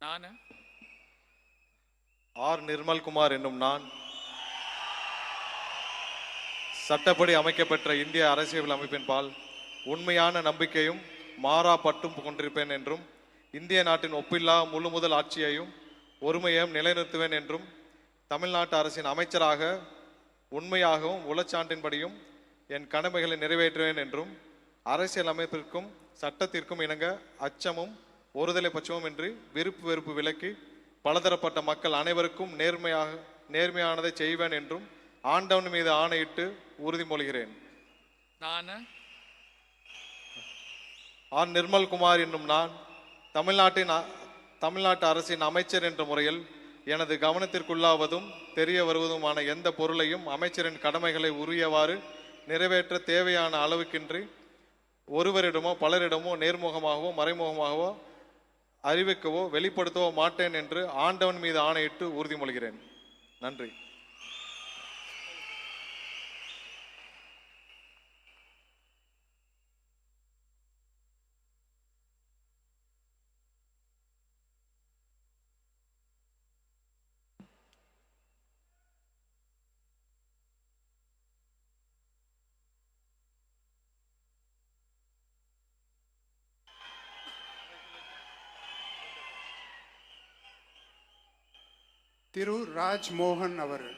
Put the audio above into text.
நான் ஆர் நிர்மல்குமார் என்னும் நான் சட்டப்படி அமைக்கப்பெற்ற இந்திய அரசியல் அமைப்பின் பால் உண்மையான நம்பிக்கையும் மாறா பட்டும் கொண்டிருப்பேன் என்றும் இந்திய நாட்டின் ஒப்பில்லா முழு முதல் ஆட்சியையும் ஒருமையையும் நிலைநிறுத்துவேன் என்றும் தமிழ்நாட்டு அரசின் அமைச்சராக உண்மையாகவும் உளச்சான்றின்படியும் என் கடமைகளை நிறைவேற்றுவேன் என்றும் அரசியல் அமைப்பிற்கும் சட்டத்திற்கும் இணங்க அச்சமும் ஒருதலை பட்சமும் இன்றி விருப்பு வெறுப்பு விலக்கி பலதரப்பட்ட மக்கள் அனைவருக்கும் நேர்மையானதை செய்வேன் என்றும் ஆண்டவன் மீது ஆணையிட்டு உறுதிமொழிகிறேன். நான் ஆர் நிர்மல்குமார் என்னும் நான் தமிழ்நாட்டு அரசின் அமைச்சர் என்ற முறையில் எனது கவனத்திற்குள்ளாவதும் தெரிய வருவதுமான எந்த பொருளையும் அமைச்சரின் கடமைகளை உரியவாறு நிறைவேற்ற தேவையான அளவுக்கின்றி ஒருவரிடமோ பலரிடமோ நேர்முகமாகவோ மறைமுகமாகவோ அறிவிக்கவோ வெளிப்படுத்தவோ மாட்டேன் என்று ஆண்டவன் மீது ஆணையிட்டு உறுதிமொழிகிறேன். நன்றி. திரு ராஜ்மோகன் அவர்கள்.